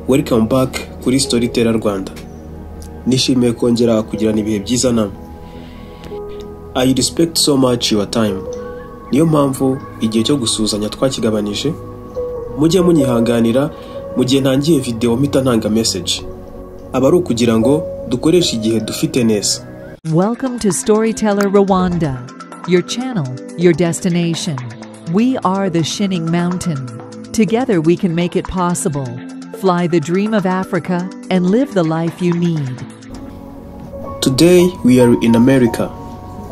Welcome back kuri StorytellerRwanda. Nishimiye kongera kugirana ibihe byiza namwe. I respect so much your time. Niyo mpamvu igihe cyo gusuzanya twakigabanije. Mujye munyihanganira mu gihe ntangiye video mpita ntanga message. Abari kugira ngo dukoreshe igihe dufite neza. Welcome to StorytellerRwanda, your channel, your destination. We are the Shining Mountain. Together we can make it possible. Fly the dream of Africa and live the life you need. Today we are in America,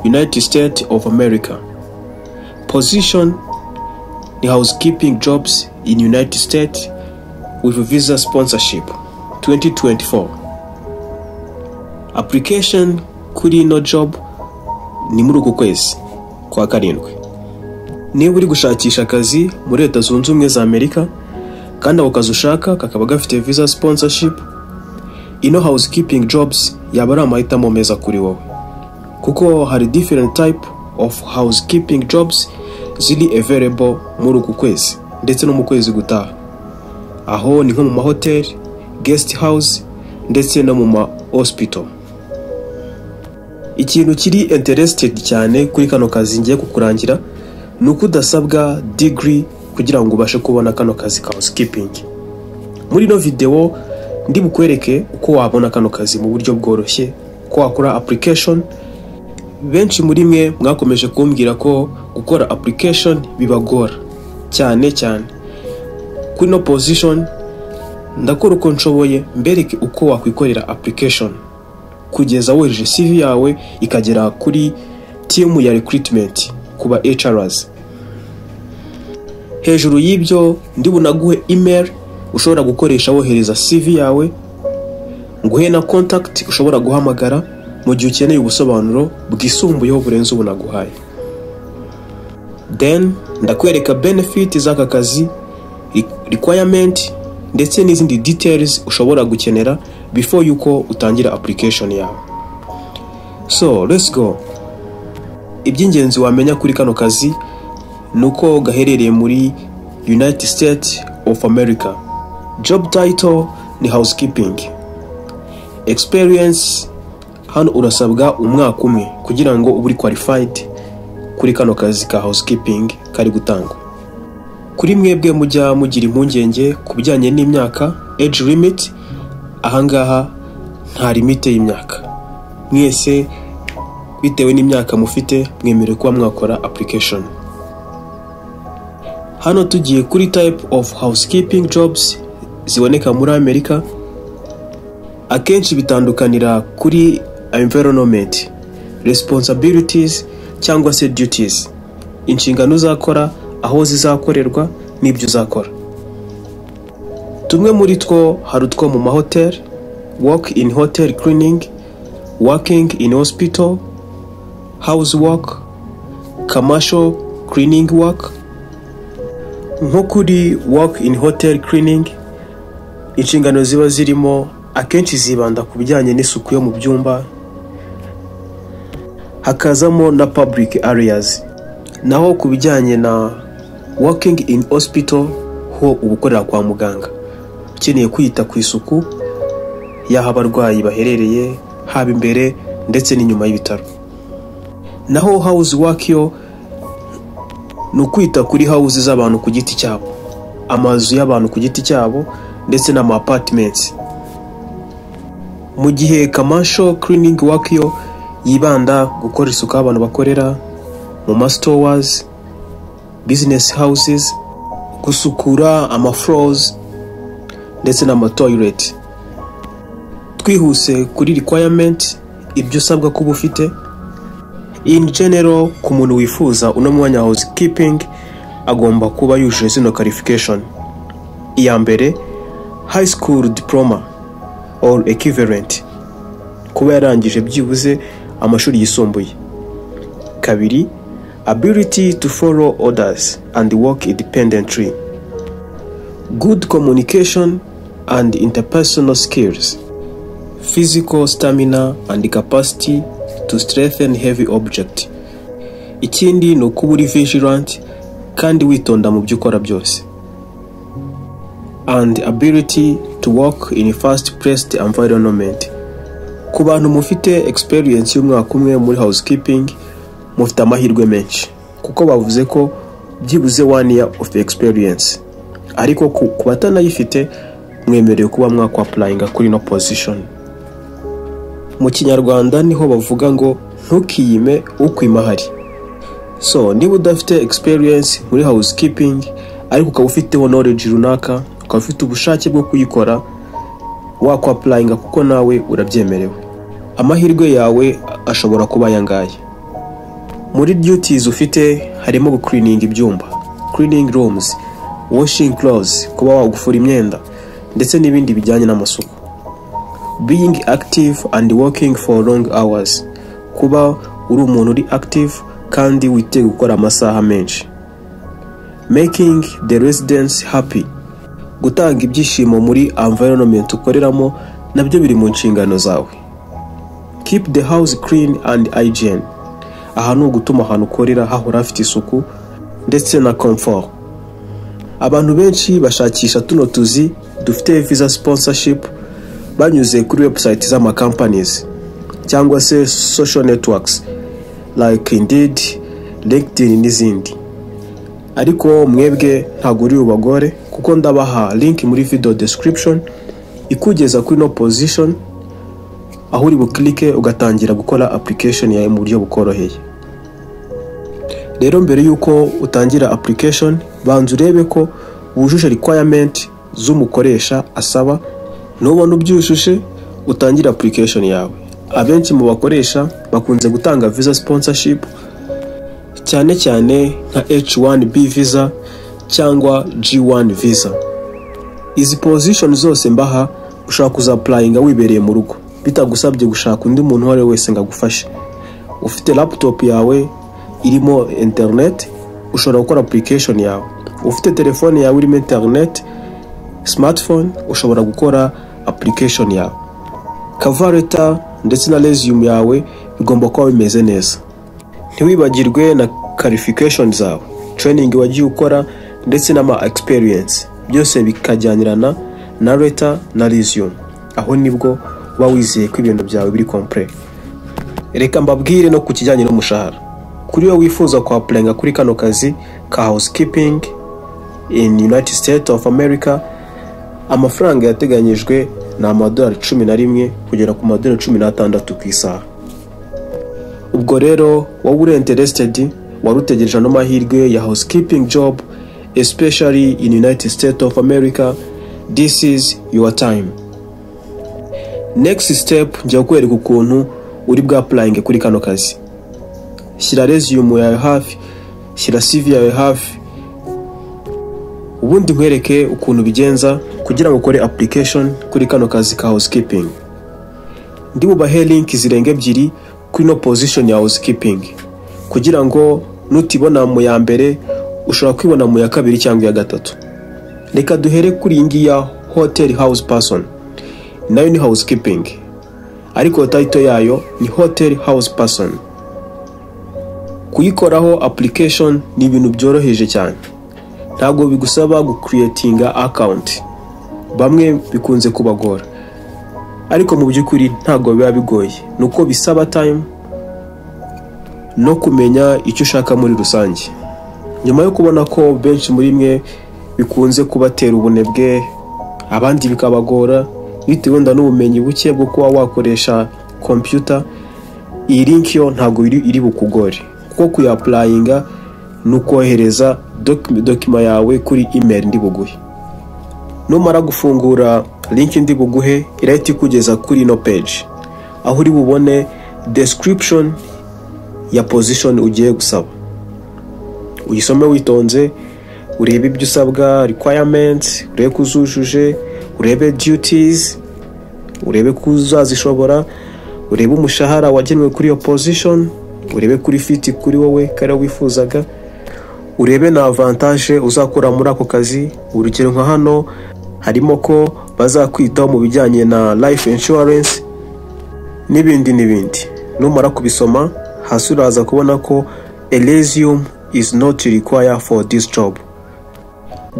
United States of America. Position the housekeeping jobs in United States with visa sponsorship 2024. Application kuri no job ni muri uku kwezi kwa karindwi. Niba uri gushakisha akazi muri Leta Zunze Ubumwe za Amerika kandi ako kazi ushaka kakaba gafite visa sponsorship, ino housekeeping jobs yaba ari amahitamo meza kuri wowe, kuko hari different type of housekeeping jobs ziri available muri uku kwezi ndetse no mu kwezi gutaha. Aho ni nko mu mahotel, guest house ndetse no mu ma hospital. Ikintu kiri interested cyane kuri kano kazi ngiye kukurangira nuko udasabwa degree kugira ngo ubashe kubona kano kazi ka housekeeping. Muri no video ndi bukwereke uko wabona kano kazi mu buryo bworoshye, ko wakora application. Benshi muri mwe mwakomeje kumbwira ko gukora application bibagora cyane. Kuri no position ndakora uko nshoboye mbereke uko wakwikorera application kugeza wohereje CV yawe ikagera kuri team ya recruitment kuba HRs. Hejuru y'ibyo ndi bunaguhe email ushobora gukoresha wohereza CV yawe, nguhe na contact ushobora guhamagara mu gihe ukeneye ubusobanuro bwisumbuyeho burenze ubunaguhaye. Then ndakwereka benefit z'aka kazi, requirement ndetse n'izindi details ushobora gukenera before yuko utangira application yawe. So let's go. Iby'ingenzi wamenya kuri kano kazi nuko gaherereye muri United States of America. Job title ni housekeeping. Experience hano urasabwa umwaka umwe kugira ngo ube qualified kuri kano kazi ka housekeeping kari gutangwa. Kuri mwebwe mujya mugira impungenge kubijyanye n'imyaka, age limit, ahangaha nta limite y'imyaka. Mwese bitewe n'imyaka mufite mwemerewe kuba mwakora application. Hano tugiye kuri type of housekeeping jobs ziboneka muri Amerika. Akenshi bitandukanira kuri environment, responsibilities cyangwa se duties, inshingano uzakora, aho zizakorerwa n'ibyo uzakora. Tumwe muri two hari utwo mu mahotel, work in hotel cleaning, working in hospital, housework, commercial cleaning work. Nko kuri work in hotel cleaning, inshingano ziba zirimo akenshi zibanda ku bijyanye n'isuku yo mu byumba, hakazamo na public areas. Naho ku bijyanye na working in hospital ho ubukorera kwa muganga, ukeneye kwita ku isuku y'aho abarwayi baherereye, haba imbere ndetse n'inyuma y'ibitaro. Naho housework yo nukwita kuri house z'abantu ku giti cyabo, amazu y'abantu ku giti cyabo ndetse n'ama apartments. Mu gihe commercial cleaning work yo yibanda gukora isuku abantu bakorera mu ma stores, business houses, gusukura ama floors ndetse n'ama toilet. Twihuse kuri requirement, ibyo usabwa kuba ufite. In general, ku muntu wifuza uno mwanya housekeeping agomba kuba yujuje zino qualification. Iya mbere, high school diploma or equivalent, kuba yarangije byibuze amashuri yisumbuye. Kabiri, ability to follow orders and work independently. Good communication and interpersonal skills. Physical stamina and capacity to strengthen heavy object. Ikindi no kuba uri vigilant kandi witonda mu byo ukora byose. And ability to work in a fast-paced environment. Ku bantu mufite experience y'umwaka umwe muri housekeeping, mufite amahirwe menshi kuko bavuze ko byibuze 1 year of experience. Ariko ku batanayifite mwemerewe kuba mwako applyinga kuri no position. Mu Kinyarwanda niho bavuga ngo ntukiyime ukwimahari. So niba udafite experience muri housekeeping ariko ukaba ufiteho knowledge runaka, ukaba ufite ubushake bwo kuyikora, wako applyinga kuko nawe urabyemerewe. Amahirwe yawe ashobora kuba yangaye. Muri duties ufite harimo gucleaning ibyumba, cleaning rooms, washing clothes, kuba wagufura imyenda ndetse n'ibindi bijyanye n'amasuku. Being active and working for long hours, kuba uri umuntu uri active kandi witege gukora amasaha menshi. Making the residents happy, gutanga ibyishimo muri environment ukoreramo nabyo biri mu nshingano zawe. Keep the house clean and hygiene, ahantu gutuma ahantu ukorera hahora hafite isuku ndetse na comfort. Abantu benshi bashakisha tuno tuzi dufite visa sponsorship banyuze kuri website z'ama companies cyangwa se social networks like Indeed, LinkedIn n'izindi. Ariko mwebwe ntago uri ubagore kuko ndabaha link muri video description ikugeza kuri no position aho uri buklike ugatangira gukora application yawe mu buryo bukoroheye. Rero mbere yuko utangira application banza urebe ko wujuje requirement z'umukoresha asaba, nubona ubyujuje utangira application yawe. Abenshi mu bakoresha bakunze gutanga visa sponsorship cyane cyane nka H1B visa cyangwa G1 visa. Izi position zose mbaha ushaka kuza applyinga wibereye mu rugo bitagusabye gushaka undi muntu wari wese ngagufashe. Ufite laptop yawe irimo internet ushobora gukora application yawe. Ufite telefone yawe irimo internet, smartphone, ushobora gukora application yawe. Cover letter ndetse na resume yawe bigomba kuba bimeze neza. Ntiwibagirwe na qualification zawe, training wagiye ukora ndetse n'ama experience, byose bikajyanirana na letter na resume. Aho nibwo uba wizeye ko ibintu byawe biri complete. Reka mbabwire no ku kijyanye n'umushahara. Kuri yo wifuza kwa applyinga kuri kano kazi ka housekeeping in United States of America, amafaranga yateganyijwe na $11 kugera ku $16 ku isaha. Ubwo rero wowe uri interested warutegereje no mahirwe ya housekeeping job especially in United States of America, this is your time. Next step njya kwereka ukuntu uri bwa applying kuri kano kazi. Shyira resume yawe hafi, shyira CV yawe hafi, ubundi nkwereke ukuntu bigenza kugira ngo ukore application kuri kano kazi ka housekeeping. Ndi bubahe link zirenga 2 kuri no position ya housekeeping kugira ngo nutibona mu ya mbere ushobora kwibona mu ya kabiri cyangwa ya gatatu. Reka duhere kuri ingi ya hotel house person, nayo ni housekeeping ariko title yayo ni hotel house person. Kuyikoraho application ni ibintu byoroheje cyane, ntago bigusaba gucreatinga account. Bamwe bikunze kubagora ariko mu byukuri ntago biba bigoye, nuko bisaba time no kumenya icyo ushaka muri rusange. Nyuma yo kubona ko benshi muri mwe bikunze kubatera ubunebwe, abandi bikabagora bitewe n'ubumenyi buke bwo kuba wakoresha computer, iyi link yo ntago iri bukugore kuko kuyapplyinga nukohereza document yawe kuri email ndi buguhe. Numara gufungura link ndi buguhe irahita ikugeza kuri no page aho uri bubone description ya position ugiye gusaba. Uyisome witonze, urebe ibyo usabwa, requirements, urebe kuzujuje, urebe duties, urebe kuzazishobora, urebe umushahara wagenwe kuri iyo position, urebe kuri fit kuri wowe kare wifuzaga, urebe na avantage uzakora muri ako kazi. Urugero nka hano harimo ko bazakwitaho mu bijyanye na life insurance n'ibindi. Numara kubisoma hasi uraza kubona ko a resume is not required for this job.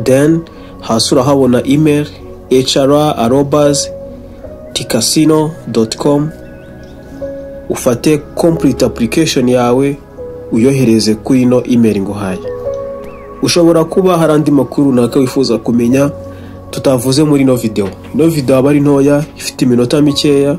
Then hasi urahabona email hr@tikasino.com, ufate complete application yawe uyohereze kuri ino email nguhaye. Ushobora kuba hari andi makuru runaka wifuza kumenya tutavuze muri ino video. Ino video aba ari ntoya, ifite iminota mikeya.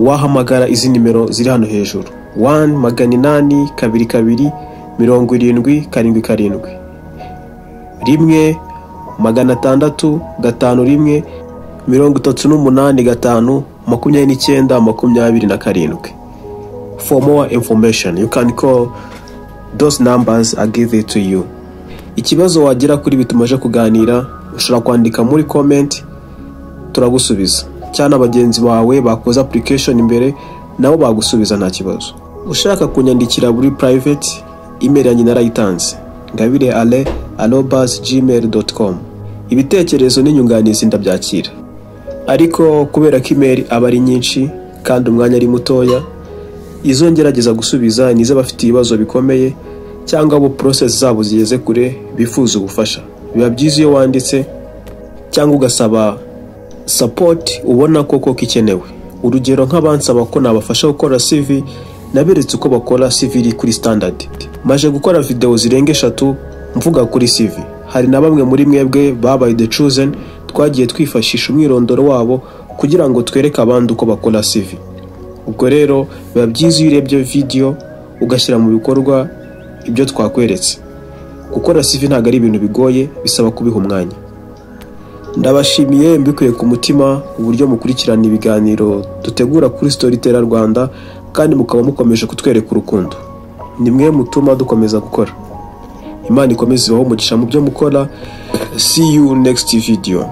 Wahamagara izi nimero ziri hano hejuru: 1-800-22-70-77, 1-651-38-5-29-27. For more information, you can call those numbers I give it to you. Ikibazo wagira kuri bitumaje kuganira, ushobora kwandika muri comment, turagusubiza. Cyane abagenzi bawe bakoze application imbere nabo bagusubiza nta kibazo. Ushaka kunyandikira muri private, email yanjye narayitanze: ngabire@gmail.com. Ibitekerezo n'inyunganizi ndabyakira, ariko kubera ko email aba ari nyinshi kandi umwanya ari mutoya, izo ngerageza gusubiza nizo bafite ibibazo bikomeye cyangwa abo process zabo zigeze kure bifuza ubufasha. Biba byiza iyo wanditse cyangwa ugasaba support ubona koko kikenewe. Urugero nk'abansaba ko nabafasha gukora CV, naberetse uko bakora CV iri kuri standard. Maje gukora video zirenga 3 mvuga kuri CV. Hari na bamwe muri mwebwe babaye the chosen, twagiye twifashisha umwirondoro wabo kugira ngo twereke abandi uko bakora CV. Ubwo rero biba byiza iyo urebye video ugashyira mu bikorwa ibyo twakweretse. Gukora CV ntabwo ari ibintu bigoye, bisaba kubiha umwanya. Ndabashimiye mbikuye ku mutima uburyo mukurikirana ibiganiro dutegura kuri StorytellerRwanda, kandi mukaba mukomeje kutwereka urukundo. Nimwe mutuma dukomeza gukora. Imana ikomeze ibaho umugisha mu byo mukora. See you next video.